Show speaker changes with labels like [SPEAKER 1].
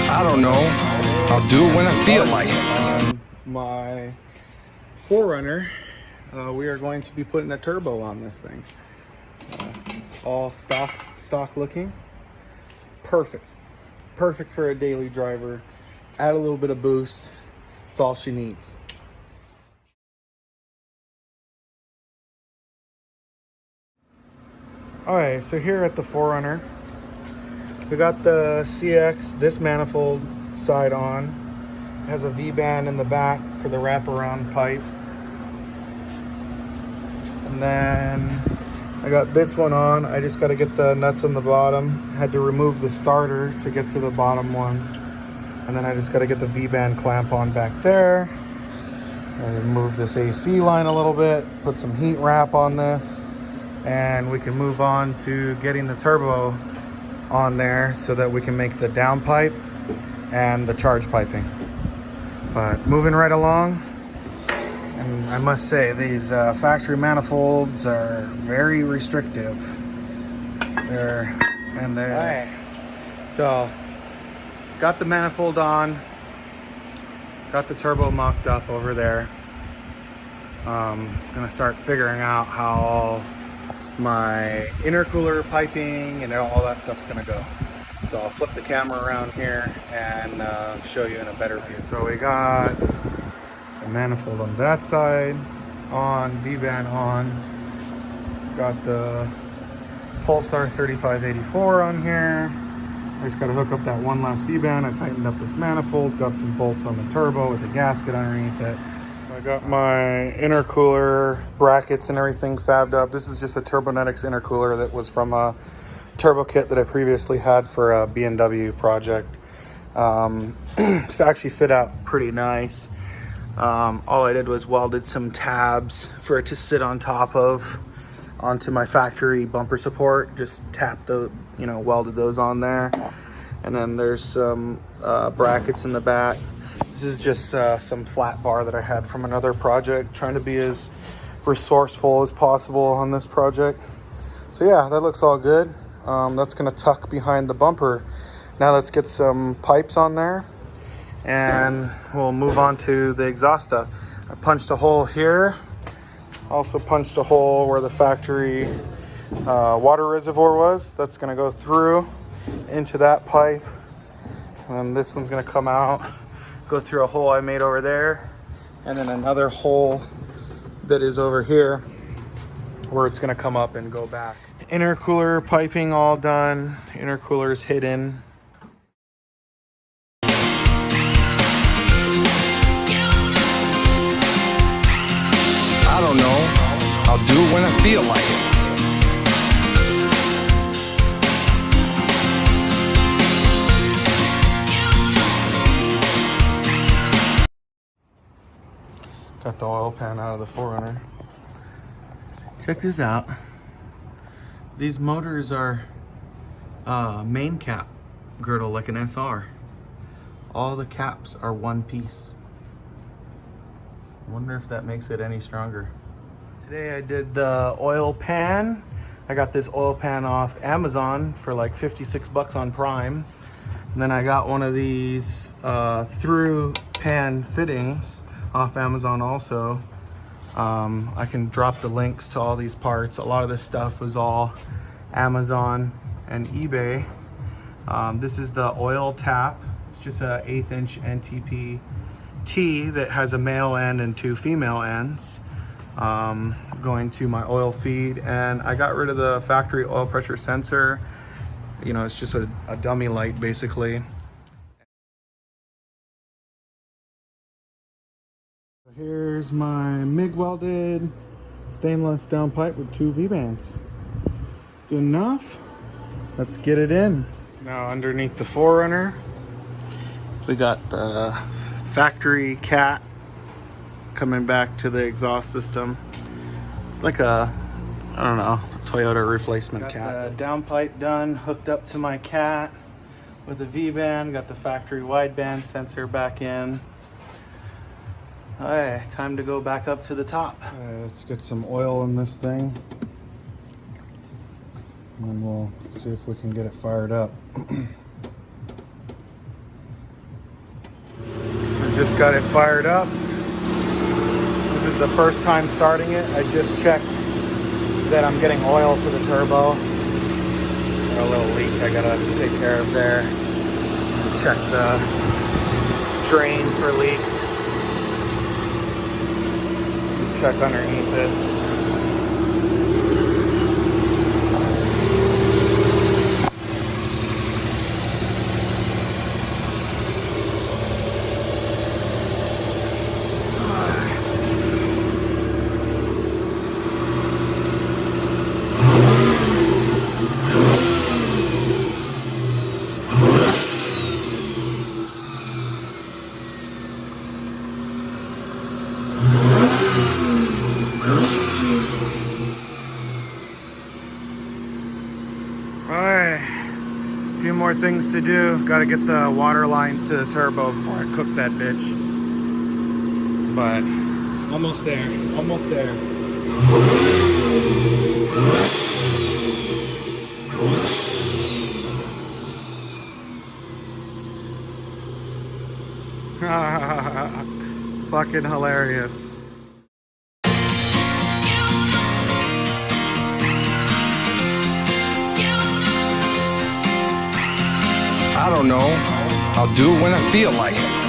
[SPEAKER 1] I don't know. I'll do it when I feel like it.
[SPEAKER 2] On my 4Runner, we are going to be putting a turbo on this thing. It's all stock looking. Perfect for a daily driver. Add a little bit of boost. It's all she needs. Alright, so here at the 4Runner, we got the CX, this manifold side on. It has a V-band in the back for the wraparound pipe. And then I got this one on. I just got to get the nuts on the bottom. Had to remove the starter to get to the bottom ones. And then I just got to get the V-band clamp on back there. And move this AC line a little bit, put some heat wrap on this, and we can move on to getting the turbo on there so that we can make the downpipe and the charge piping. But moving right along, and I must say these factory manifolds are very restrictive. They're so got the manifold on, got the turbo mocked up over there. Gonna start figuring out how all my intercooler piping and all that stuff's gonna go. So I'll flip the camera around here and show you in a better view. So we got the manifold on that side on, V-band on. Got the Pulsar 3584 on here. I just got to hook up that one last V-band. I tightened up this manifold, got some bolts on the turbo with a gasket underneath it. So I got my intercooler brackets and everything fabbed up. This is just a Turbonetics intercooler that was from a turbo kit that I previously had for a B&W project. It actually fit out pretty nice. All I did was welded some tabs for it to sit on top of onto my factory bumper support. Just tapped the, welded those on there. And then there's some brackets in the back. This is just some flat bar that I had from another project, trying to be as resourceful as possible on this project. So yeah, that looks all good. That's gonna tuck behind the bumper. Now let's get some pipes on there and we'll move on to the exhaust stuff. I punched a hole here. Also punched a hole where the factory water reservoir was. That's gonna go through into that pipe. And this one's gonna come out, go through a hole I made over there. And then another hole that is over here where it's gonna come up and go back. Intercooler piping all done. Intercooler's hidden.
[SPEAKER 1] I don't know. I'll do it when I feel like it.
[SPEAKER 2] Got the oil pan out of the 4Runner. Check this out. These motors are main cap girdle like an SR. All the caps are one piece. Wonder if that makes it any stronger. Today I did the oil pan. I got this oil pan off Amazon for like 56 bucks on Prime. And then I got one of these through pan fittings off Amazon also. I can drop the links to all these parts. A lot of this stuff was all Amazon and eBay. This is the oil tap. It's just a 1/8 inch NTP T that has a male end and 2 female ends going to my oil feed. And I got rid of the factory oil pressure sensor. It's just a dummy light basically. Here's my MIG welded stainless downpipe with 2 V-bands. Good enough. Let's get it in. Now underneath the 4Runner, we got the factory cat coming back to the exhaust system. It's like a, I don't know, Toyota replacement cat. Got the downpipe done, hooked up to my cat with the V-band. Got the factory wideband sensor back in. Alright, time to go back up to the top. Let's get some oil in this thing. And we'll see if we can get it fired up. I just got it fired up. This is the first time starting it. I just checked that I'm getting oil to the turbo. Got a little leak I gotta take care of there. Check the drain for leaks. Check underneath it. Alright, a few more things to do. Got to get the water lines to the turbo before I cook that bitch. But it's almost there, almost there. Fucking hilarious.
[SPEAKER 1] I don't know. I'll do it when I feel like it.